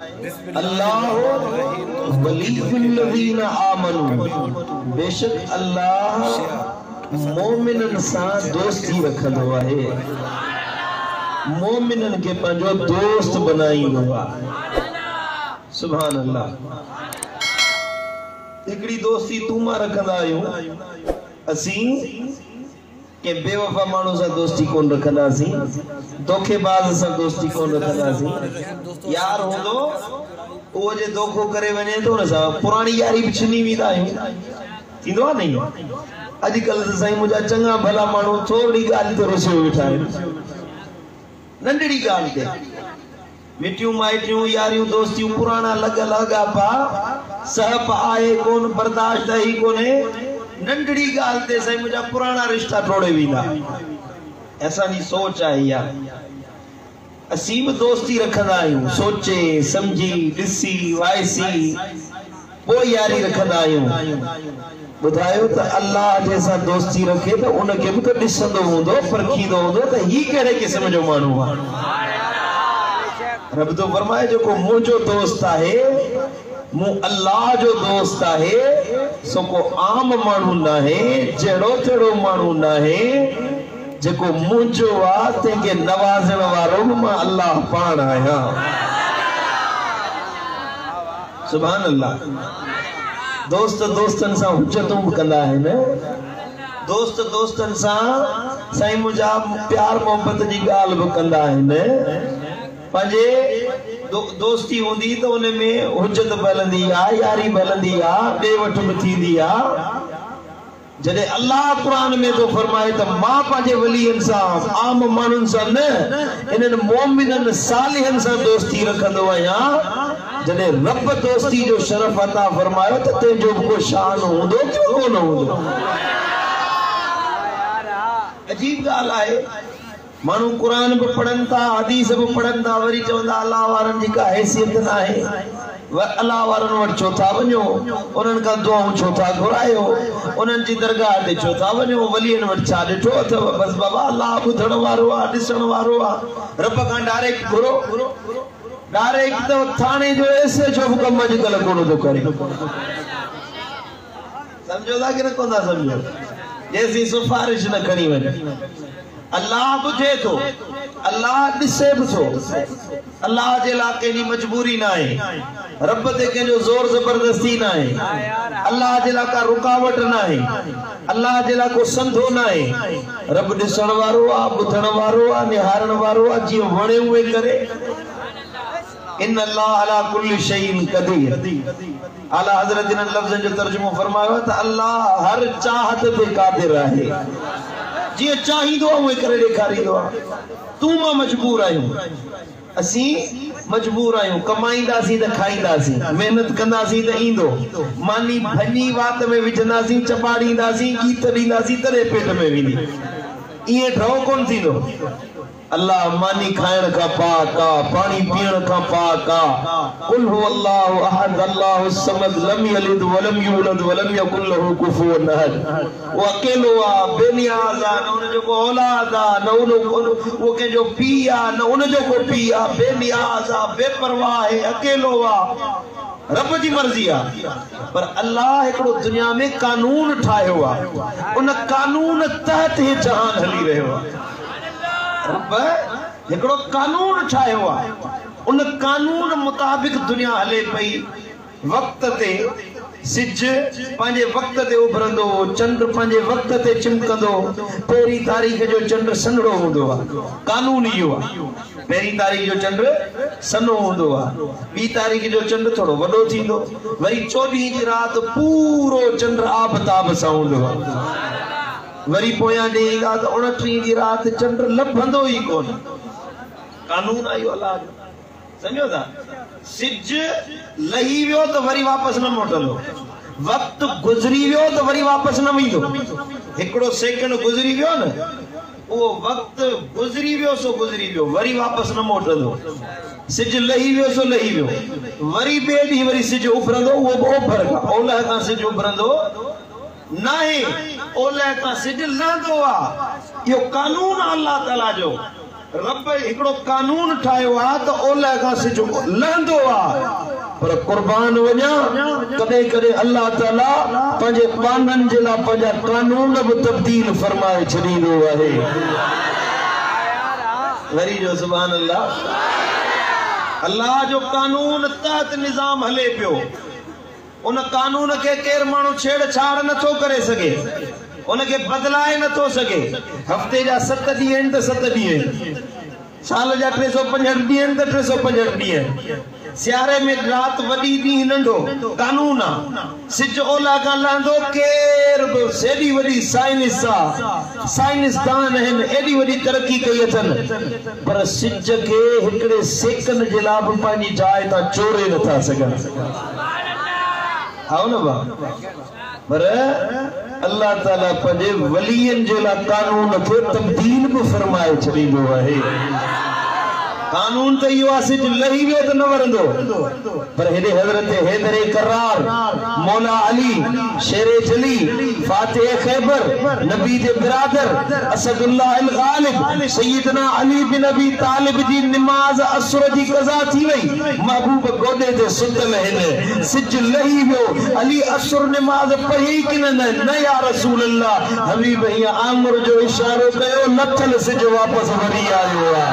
अल्लाह वलीयुल्लज़ीना आमनू, बेशक अल्लाह मोमिनन सां दोस्ती रखंदो आहे, मोमिनन के पंहिंजो दोस्त बनाईंदो आहे। सुभान अल्लाह। हिकड़ी दोस्ती तू मां रखंदा आहियूं असीं के बेवफा माण्हू सां दोस्ती कोन रखंदासीं, धोखेबाज़ सां दोस्ती कोन रखंदासीं। यार हूंदो उहो जे धोखो करे वञे थो न सां पुराणी यारी बि छिनी वेंदा आहियूं, थींदो आहे नहीं? अॼुकल्ह त साईं मुंहिंजा चङा भला माण्हू थोरी ॻाल्हि ते रुसियो वेठा आहिनि, नंढड़ी ॻाल्हि ते मिटियूं माइटियूं यारियूं दोस्तियूं पुराणा लॻल अॻापा सहप आहे कोन, बर्दाश्त ही कोन्हे, नंढड़ी ॻाल्हि ते साईं मुंहिंजा पुराणा रिश्ता टोड़े वेंदा। असांजी सोच आहे इहा। असीं बि दोस्ती रखंदा आहियूं, सोचे सम्झी ॾिसी वाइसी पोइ यारी रखंदा आहियूं। ॿुधायो त अल्लाह जंहिंसां दोस्ती रखे त उनखे बि त ॾिसंदो हूंदो, परखींदो हूंदो त ही कहिड़े क़िस्म जो माण्हू आहे। रब तो फरमाए जेको मुंहिंजो दोस्त आहे, मूं अल्लाह जो दोस्त आहे, सो को आम माण्हू न आहे, जहिड़ो तहिड़ो माण्हू न आहे, जेको मुंहिंजो आहे तंहिंखे नवाज़ण वारो बि मां अल्लाह पाण आहियां। सुभान अल्लाह। दोस्त दोस्तन सां हुजतूं बि कंदा आहिनि, दोस्त दोस्तन सां साईं मुंहिंजा प्यार मोहब्बत जी ॻाल्हि बि कंदा आहिनि। पंहिंजे दोस्ती हूंदी त उन में हुजत बलंदी आहे, यारी बलंदी आहे, ॾे वठ बि थींदी आहे। जॾहिं अल्लाह क़ुरान में तो फरमाए त मां पंहिंजे वलीअनि सां, आम माण्हुनि सां न, इन्हनि मोमिननि सालिहनि सां दोस्ती रखंदो आहियां। जॾहिं रब दोस्ती जो शरफ अता फरमायो त तंहिंजो बि को शान हूंदो कि कोन हूंदो। अजीब ॻाल्हि आहे, माण्हू क़ुरान बि पढ़नि था, हदीस बि पढ़नि था, वरी चवंदा अल्लाह वारनि जी का हैसियत न आहे, अल्लाह वारनि वटि छो था वञो, उन्हनि खां दुआऊं छो था घुरायो, उन्हनि जी दरगाह ते छो था वञो, वलीअनि वटि छा ॾिठो अथव? बसि बाबा अल्लाह ॿुधण वारो आहे, ॾिसण वारो आहे, रब खां डायरेक्ट घुरो। डायरेक्ट तो थाने जो ऐसे जो कम अॼुकल्ह कोन थो करे। समझो था कि न कोन था समझो? जैसी सिफारिश न खणी वञे। अल्लाह ॿुधे थो, अल्लाह ॾिसे बि थो, अल्लाह जे लाइ कंहिंजी मजबूरी न आहे, रब ते कंहिंजो ज़ोर ज़बरदस्ती न आहे, अल्लाह जे लाइ का रुकावट न आहे, अल्लाह जे लाइ को संधो न आहे। रब ॾिसण वारो आहे, ॿुधण वारो आहे, निहारण वारो आहे, जीअं वणे उहे करे। इन अल्लाह अला कुल्लि शैइन क़दीर। आला हज़रत इन लफ़्ज़न जो तर्जुमो फरमायो त अल्लाह हर चाहत ते क़ादिर आहे, जीअं चाहींदो उहे करे ॾेखारींदो आहे। तूं मां मजबूर आहियूं, असीं मजबूर आहियूं, कमाईंदासीं त खाईंदासीं, मेहनत कंदासीं त ईंदो, मानी भञी वात में विझंदासीं, चपाड़ींदासीं, गीत ॾींदासीं तॾहिं पेट में वेंदी। ईअं ढो कोन थींदो। अल्लाह मानी खाइण का पाक आ, पानी पीण का पाक आ। कुल हु अल्लाहु अहद अल्लाहु समद लम यलिद वलम यूलद वलम यकुल लहु कुफुवन अहद। वो अकेलो आ, बेनियाज आ, न उन जो को औलाद आ, न वो के जो पी आ, न उन जो को पी आ, बेनियाज आ, बेपरवाह है, अकेलो आ। रब जी मर्जी आ। पर अल्लाह एकड़ो दुनिया में कानून ठाहियो आ, उन कानून तहत ही जहान हली रहियो आ। रब हिकड़ो कानून ठाहियो आहे, उन कानून मुताबिक दुनिया हले पई। वक्त ते सिज पंहिंजे वक्त ते उभरंदो, चंड पंहिंजे वक्त ते चिमकंदो। पहिरीं तारीख़ जो चंड सन्हड़ो हूंदो आहे, कानून इहो आहे। पहिरीं तारीख़ जो चंड सन्हो हूंदो आहे, ॿी तारीख़ जो चंड थोरो वॾो थींदो, वरी 14 जी राति पूरो चंड आबताब सां हूंदो आहे। वरी पोयां ॾींहुं ईंदा त 29 जी राति चंड लभंदो ई कोन। कानून आयो अल्लाह जो, समझो था? सिज लही वियो त वरी वापस न मोटंदो, वक्त गुज़री वियो त वरी वापस न वेंदो। हिकड़ो सेकंड गुज़री वियो न, वो वक्त गुज़री वियो सो गुज़री वियो, वरी वापस न मोटंदो। सिज लही वियो सो लही वियो, वरी ॿिए ॾींहुं वरी सिज उभरंदो, उहो ओभर खां ओलह खां सिज उभरंदो नहीं, ओलह का सिज लहंदो आ। यो कानून अल्लाह ताला जो। रब एकड़ो कानून ठायो आ तो ओला का सिज लहंदो आ पर कुर्बान वञा कदे कदे अल्लाह ताला पंजे पानन जिला पंजा कानून भी तब्दील फरमाए छदीदो आहे वरी जो सुभान अल्लाह अल्लाह जो कानून तहत निजाम हले पियो उन कानून के केर मानू छेड़छाड़ न थो करे सके उनके बदलाए न थो सके हफ्ते जा 7 ॾींहं त 7 ॾींहं साल जा 365 ॾींहं त 365 ॾींहं सियारे में रात वडी ॾींहं नंढो कानून आ सिज ओला का लहंदो केर बि सेडी वडी साइंस आ साइंसदान हैं एडी वडी तरक्की कई अथन पर सिज के हिकड़े सेकंड जे ला भी पानी जाए ता चोरे नथा सगन हाउ न बा पर अल्लाह ताला पंजे वलियन जे ला कानून खे तब्दील भी फरमाए छदींदो आहे कानून तो यो आसिज लही वे तो न वरंदो पर हेदे हजरत हैदरे करार मौला अली शेरे जली फातिह खैबर नबी दे बिरादर असदुल्लाह अल गालिब सैयदना अली बिन अबी तालिब जी नमाज असर जी कज़ा थी वई महबूब गोदे ते सुतल हेने सिज लही वियो अली असर नमाज पढ़ी कि न या रसूल अल्लाह हबीब हिया आमर जो इशारो कयो नथल सिज वापस वरी आयो आ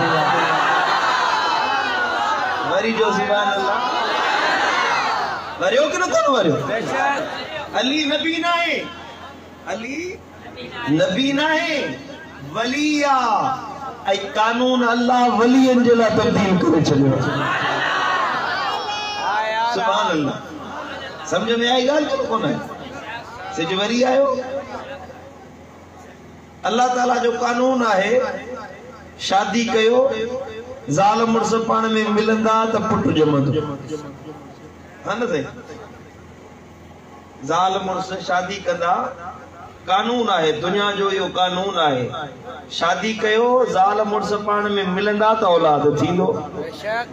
वरी जो सुभान अल्लाह वरियो कि न कोन वरियो अली नबी ना है अली नबी ना है वलिया आई कानून अल्लाह वलियन जे ला तब्दील करे छलियो सुभान अल्लाह समझ में आई गाल कोन है सिज वरी आयो अल्लाह ताला जो कानून है शादी कयो ज़ाल मुर्स पान में मिलंदा त पुट जमंदो हां न सही ज़ाल मुर्स शादी कंदा कानून है दुनिया जो यो कानून है शादी कयो ज़ाल मुर्स पान में मिलंदा त औलाद थींदो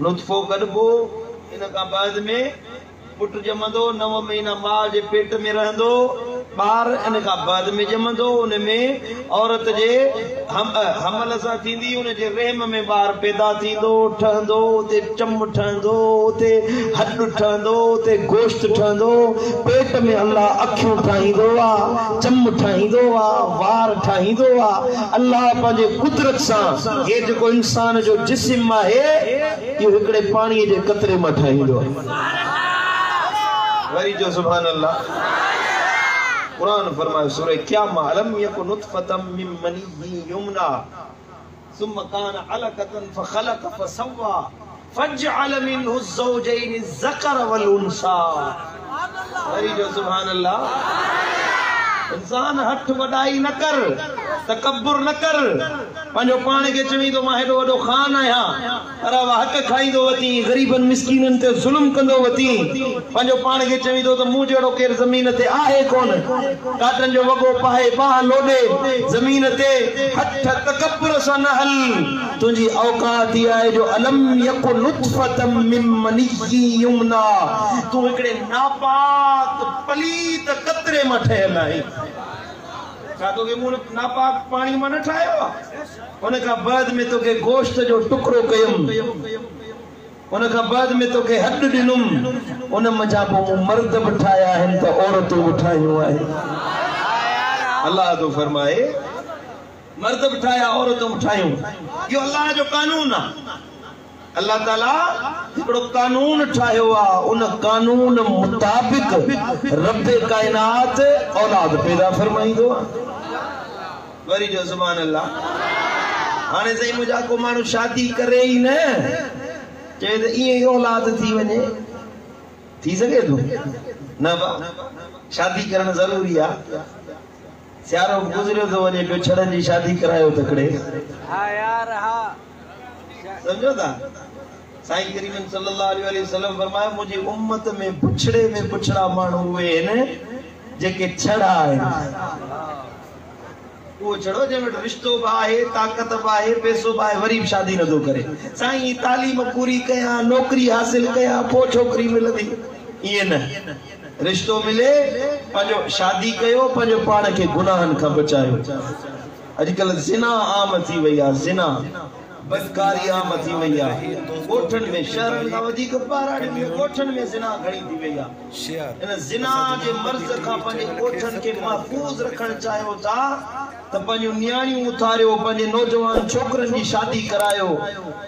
लुत्फो कढबो इन का बाद में पुट जमंदो 9 महीना मां जे पेट में रहंदो बार इन का बाद में जमंदो उन में औरत जे हमल सा थींदी उन जे रहम में बार पैदा थींदो ठहंदो ते चम ठहंदो ते हड ठहंदो ते गोश्त ठहंदो पेट में अल्लाह अखियूं ठाहींदो आ चम ठाहींदो आ वार ठाहींदो आ अल्लाह पंहिंजे कुदरत सां ये जेको इंसान जो जिस्म आहे इहो हिकड़े पानी जे कतरे मां ठाहींदो आहे वरी जो सुभान अल्लाह कुरान फरमाए सूरह क़यामा अलम यकुन नुतफतम मिन मनी युमना सुम्मा कान अलकतन फखलक फसवा फजअल मिनहु ज़ौजैन ज़कर वल उनसा वरी जो सुभान अल्लाह इंसान हठ वडाई न कर तकब्बुर न कर पंजो पाण के चवी तो मां हेडो वडो खान आया अरे हक खाईंदो वती गरीबन मिस्कीनन ते जुल्म कंदो वती पंजो पाण के चवी तो मु जेड़ो केर जमीन ते आहे कोन काटन जो वगो पाए बाह लोडे जमीन ते हठ तकब्बुर सा न हल तुजी औकात आए जो अलम यकुन नुतफतम मिन मनी युमना तू एकड़े नापाक पलीत कतरे में ठहल है तो के मुंह नापाक पानी में न ठायो उन का बाद में तो के गोश्त जो टुकड़ो कयम उन का बाद में तो के हड दिनुम उन मजा को मर्द बिठाया है तो औरतों बिठायो है अल्लाह तो फरमाए मर्द बिठाया औरतों बिठायो यो अल्लाह जो कानून है अल्लाह ताला हिकड़ो कानून ठायो आ उन कानून मुताबिक रब कायनात औलाद पैदा फरमाईंदो वरी जो सुभान अल्लाह हाने सही मुजा को मानु शादी करे ही न चे त ई औलाद थी वने थी सके तो न बा शादी करन जरूरी आ सियारो गुजरियो तो वने पे छड़न जी शादी करायो तकड़े हां यार हां समझो था साईं करीम सल्लल्लाहु अलैहि वसल्लम फरमाया मुझे उम्मत में पुछड़ा मानू हुए ने जेके छड़ा है वो छड़ो जे में रिश्तो बाहे ताकत बाहे पैसो बाहे वरी शादी न दो करे साईं तालीम पूरी कया नौकरी हासिल कया पो छोकरी मिलदी ये न रिश्तो मिले पंजो शादी कयो पंजो पाण के गुनाहन का बचायो आजकल जिना आम थी वई आ जिना बदकारी आम थी वई आहे गोठन में शहरन का वधिक बाराड़ी में गोठन में जिना घणी थी वई आहे इन जिना जे मर्ज का पंजे गोठन के महफूज रखण चाहियो था त पंहिंजूं नियाणियूं उथारियो पंहिंजे नौजवान छोकरनि जी शादी करायो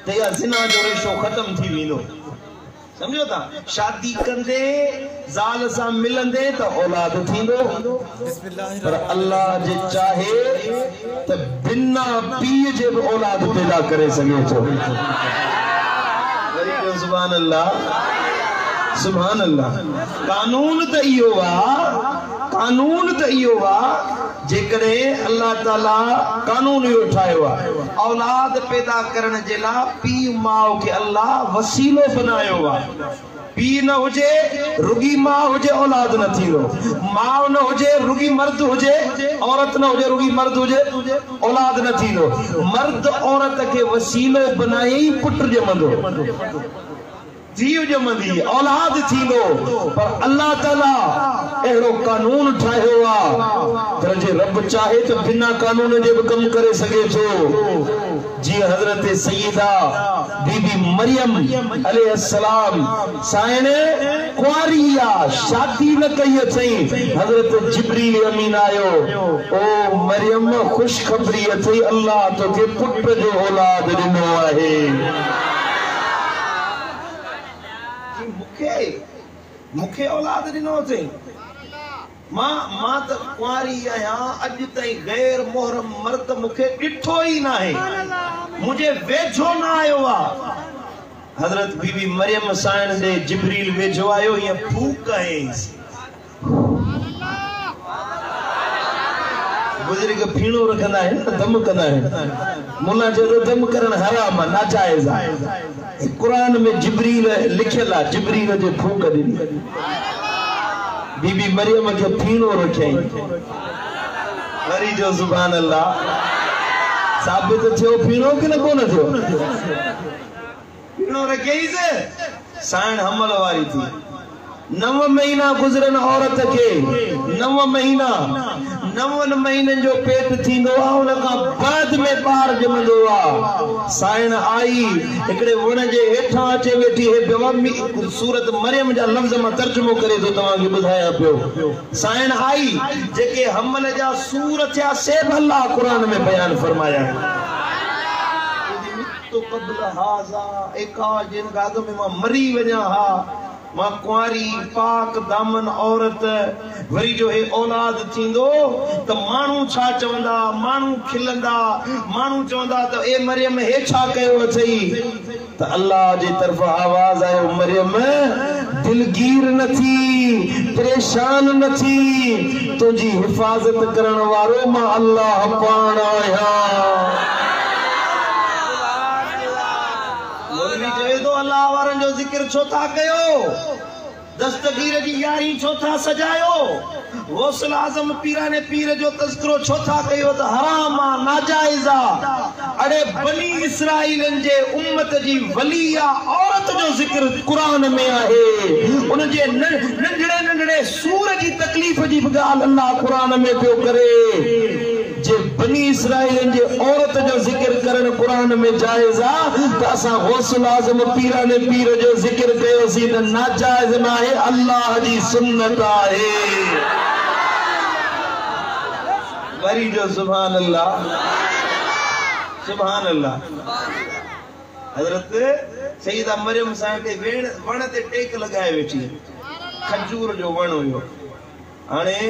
त या जिना जो रेशो खत्म थी वेंदो समझो था शादी कंदे जाल सा मिलंदे तो औलाद थींदो पर अल्लाह जे चाहे तो बिना पीए जे भी औलाद पैदा करे सके तो सुभान अल्लाह कानून तो इहो वा जेकरे अल्लाह ताला कानून यो ठायो औलाद पैदा करने जे ला पी माओ के अल्लाह वसीलो बनायो वा पी न हुजे रुगी मां हुजे औलाद न थींदो मां न हुजे रुगी मर्द हुजे औरत न हुजे रुगी मर्द हुजे औलाद न थींदो मर्द औरत के वसीलो बनाई पुट जमंदो जीव जमंदी औलाद थींदो पर अल्लाह ताला एड़ो कानून ठायो आ जे रब चाहे तो बिना कानून जे भी कम करे सके तो जी हजरत सैयदा बीबी मरियम अलैहिस्सलाम साइने कुआरिया शादी न कई थई हजरत जिब्रील अमीन आयो ओ मरियम खुशखबरी थई अल्लाह तो के पुट जो औलाद दिनो आहे मुखे औलाद दिनो थे मां त कुआरी आया अज ताई गैर मोहरम मर्द मुखे डिठो ही ना है मुझे वेझो ना आयो आ हजरत बीबी मरियम साइन दे जिब्रील वेझो आयो ये फूक है बुजुर्ग फीणो रखंदा है न दम कंदा है मुल्ला जो दम करण हराम नाजायज है कुरान में जिब्रील लिखियल है जिब्रील जो फूक दी बीबी मरियम के फीणो रखे हरी जो सुभान अल्लाह साबित थियो फीणो कि न कोन थियो फीणो रखे से साण हमल वारी थी 9 महीना गुजरन औरत के 9 महीना 9 महीनन जो पेट थींदो आ उन का बाद में बार जमंदो आ साइन आई एकड़े वण जे हेठा अचे वेठी है बेवमी सूरत मरियम जा लफ्ज में तर्जुमो करे तो तवा के बुधाया पियो साइन आई जेके हमल जा सूर थया से अल्लाह कुरान में बयान फरमाया तो कबल हाजा एका जिन गाग में मां मरी वजा हा मां कुआरी पाक दामन औरत वरी जो है औलाद थींदो त मानू छा चवंदा मानू खिलंदा मानू चवंदा त ए मरियम हे छा कयो अथई त अल्लाह जी तरफ आवाज आयो मरियम दिलगीर न थी परेशान न थी तुझी हिफाजत करण वारो मां अल्लाह पाण आया अल्लाह वारन जो जिक्र छो था कयो दस्तगीर जी यारी छो था सजायो गौसल आजम पीरा ने पीर जो तज़किरो छो था कयो त हराम आ नाजायज आ अरे बनी इसराइलन जे उम्मत जी वलिया औरत जो जिक्र कुरान में आहे उन जे नंढड़े नंढड़े सूर जी तकलीफ जी गाल अल्लाह कुरान में पियो करे जे बनी इसराइलन जे औरत जो जिक्र करन कुरान में जायज आ त असा गौसल आजम पीरा ने पीर जो जिक्र कयो सी त नाजायज ना है अल्लाह जी सुन्नत आहे वरी जो सुभान अल्लाह हजरत सैयदा मरियम साहिब के वण ते टेक लगाए वेठी खजूर जो वण हुयो हाने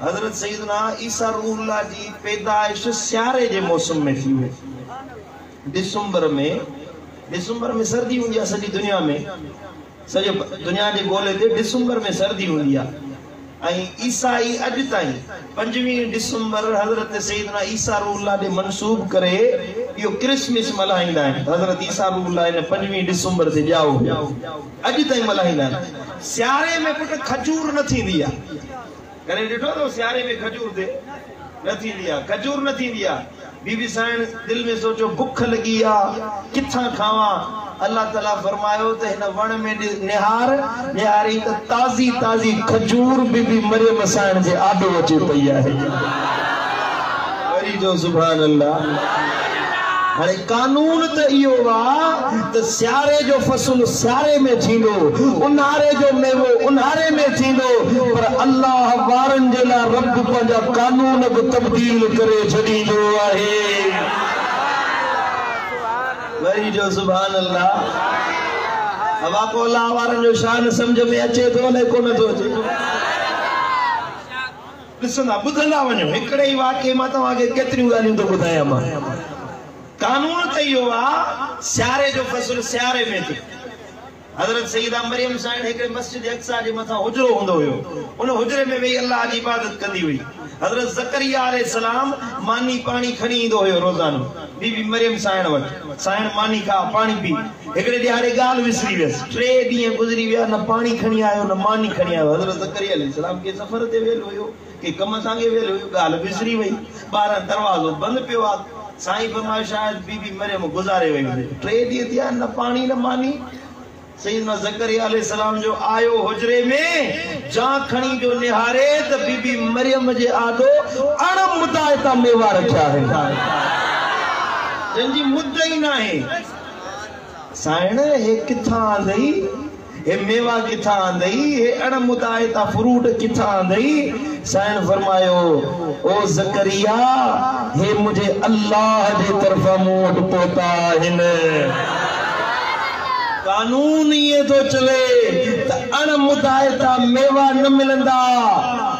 हजरत सैयदना ईसा रूहुल्लाह जी पैदाइश सियारे जे मौसम में थी दिसंबर में सर्दी हुंदी आहे सॼी दुनिया में सॼे दुनिया जे गोले ते दिसंबर में सर्दी हुंदी आहे आई ईसाई अज ताई 5 दिसंबर हजरत सैयदना ईसा रूहुल्लाह दे मंसूब करे यो क्रिसमस मल्हाईंदा आहिनि हजरत ईसा रूहुल्लाह ने 5 दिसंबर ते जाओ अज ताई मल्हाईंदा आहिनि सियारे में पुट खजूर न थींदी आहे करे ॾिठो तो सियारे में खजूर दे न थींदी आहे खजूर न थींदी आहे बीबी साईं दिल में सोचो भूख लगी आ किथा खावा अल्लाह ताला फरमायो त हिन वण में निहारी त ताजी ताजी खजूर बीबी मरियम साईं जे आडो अचे पई आहे वरी जो सुभान अल्लाह हाणे कानून त इहो आहे त सियारे जो फसल सियारे में थींदो, उन्हारे जो मेवो उन्हारे में थींदो, पर अल्लाह वारनि जे लाइ रब पंहिंजा कानून बि तब्दील करे छॾींदो आहे। वरी जो सुभान अल्लाह। हवा को अल्लाह वारनि जो शान सम्झ में अचे थो अलाए कोन थो अचे। ॾिसंदा ॿुधंदा वञो, हिकिड़े ई वाक़े मां तव्हांखे केतिरियूं ॻाल्हियूं थो ॿुधायां मां। कानून त इहो आहे सियारे जो फसल सियारे में थी। हज़रत सईदा मरियम साईं हिकिड़े मस्जिद अक्सा जे मथां हुजरो हूंदो हुयो, उन हुजरे में वेही अल्लाह जी इबादत कंदी हुई। हज़रत ज़करिया अलैहिस्सलाम मानी पानी खणी ईंदो हुयो रोज़ानो बीबी मरियम साईं वटि। साईं मानी खा पानी पी। हिकिड़े ॾियारे ॻाल्हि विसरी वियसि, 3 ॾींहं गुज़री विया, न पानी खणी आयो न मानी खणी आयो। हज़रत ज़करिया अलैहिस्सलाम के सफ़र ते वियल हुयो, के कम सां वियल हुयो, ॻाल्हि विसरी वई। ॿाहिरां दरवाज़ो बंदि पियो आहे। साईं फरमायो शायद बीबी मरियम गुज़ारे वई हुजे, 3 ॾींहं थिया न पानी न मानी। सैयदना ज़करिया अलैहिस्सलाम जो आयो हुजरे में जा खणी जो निहारे त बीबी मरियम जे आॾो अणमुदाइता मेवा रखिया आहिनि, जंहिंजी मुद ई न आहे। साइण हे किथां आंदई, हे मेवा किथां आंदई, हे अणमुदाइता फ्रूट किथां आंदई? साइण फरमायो ओ ज़करिया हे मुझे अल्लाह जे तरफ़ां मूं वटि पहुता आहिनि। कानून ये तो चले त अणमुदाइता मेवा न मिलंदा।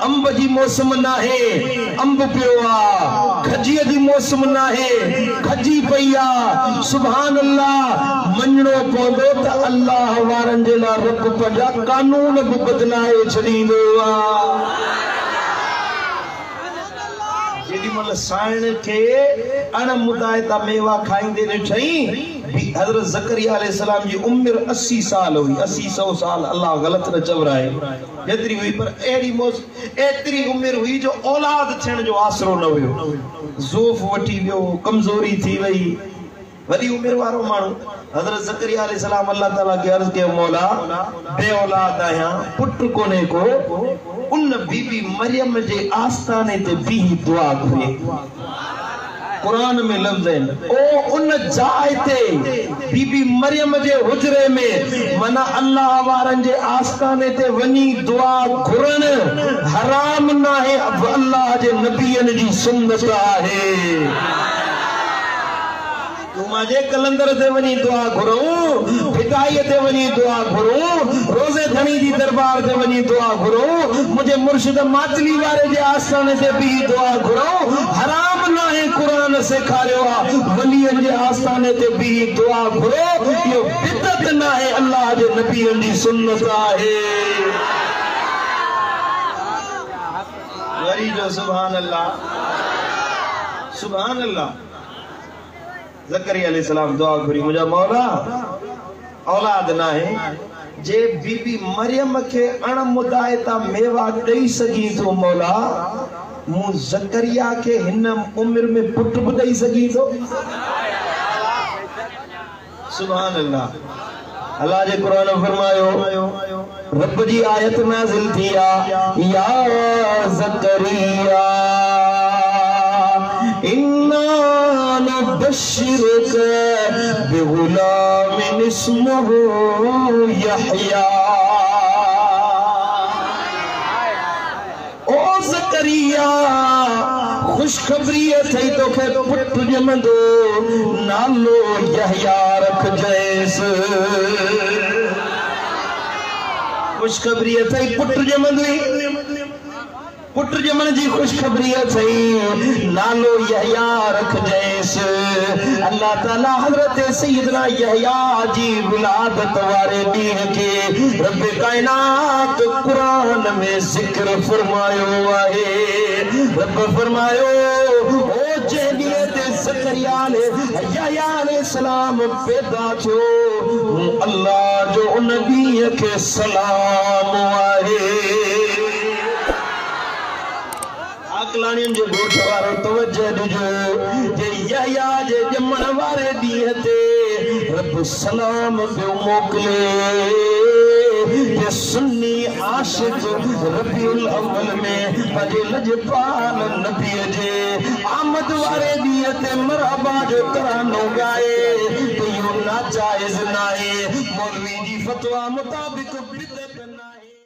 अंब जी मौसम ना है, अंब पियो आ। खजी जी मौसम ना है, खजी पई आ। सुभान अल्लाह मञणो पवंदो त अल्लाह वारनि जे लाइ रब पंहिंजा कानून बि बदिलाए छॾींदो आ। जेॾीमहिल साइण खे अणमुदाइता मेवा खाईंदे ॾिठई, हज़रत ज़करिया अलैहिस्सलाम जी उम्र 80 साल हुई। 80-100 साल अल्लाह गलत न चवराए जेतिरी हुई, पर एतिरी उम्र हुई जो औलाद थियण जो आसरो न हुयो। ज़ोफ़ वठी वियो, कमज़ोरी थी वई। वॾी उम्र वारो माण्हू हज़रत ज़करिया अलैहिस्सलाम अल्लाह ताला खे अर्ज़ कयो, मौला बे औलाद आहियां, पुट कोन्हे को। उन बीबी मरियम जे आस्थाने ते बीही दुआ घुरे। कुरान में लफ्ज़ आहिनि, ओ उन जाइ ते बीबी मरियम जे हुजरे में, माना अल्लाह वारनि जे आस्थाने ते वञी दुआ घुरण हराम न आहे, अल्लाह जे नबीअनि जी सुन्नत आहे। मुझे कलंदर से वनी दुआ घुरूं, फिदाई ते वनी दुआ घुरूं, रोजे धनी दी दरबार ते वनी दुआ घुरूं, मुझे मुर्शिद मातली वाले जे आस्थाने से भी दुआ घुरूं। हराम ना है, कुरान से खारियो आ वलियन जे आस्थाने ते भी दुआ घुरो। यो बिदअत ना है, अल्लाह जे नबीअन जी सुन्नत आहे। वरी जो सुभान अल्लाह, सुभान अल्लाह। ज़करिया अलैहिस्सलाम दुआ घुरी, मुझा मौला औलाद ना है, जे बीबी मरियम के अणमुदाइता मेवा ॾेई सघी थो मौला, मूं ज़करिया के हिन उम्र में पुट भी ॾेई सघी थो। सुभान अल्लाह। अल्लाह जे कुरान फरमायो, रब जी आयत नाज़िल थी आ, या ज़करिया इन्ना नबश्शिरुक बिगुलामिन इस्मुहु यहया। ओ ज़करिया खुशखबरी थई तोखे पुट ॼमंदो, नालो यहया रखजैस। खुशखबरी थई पुट ॼमंदई, पुट ॼमण जी खुशखबरी थई, नालो यहया रखजैस। अल्लाह ताला हज़रत सैयदना यहया जी विलादत वारे ॾींहं खे रब कायनात कुरान में ज़िक्र फरमायो आहे। रब फरमायो, ओ जंहिं ॾींहं ते ज़करिया यहया अलैहिस्सलाम पैदा थियो, अल्लाह जो उन ॾींहं खे सलाम आहे। अकलाणियुनि जो ॻोठ वारो तवज्जो ॾिजो, जे यहया जे ॼमण वारे ॾींहं ते रब सलाम पियो मोकिले। जे सुन्नी आशिक़ रबीउल अव्वल में पंहिंजे लजपाल नबीअ जे आमद वारे दिए ते मरहबा जो तरानो गाए तो यो नाजायज नाहे मौलवी जी फतवा मुताबिक बिदअत नाहे।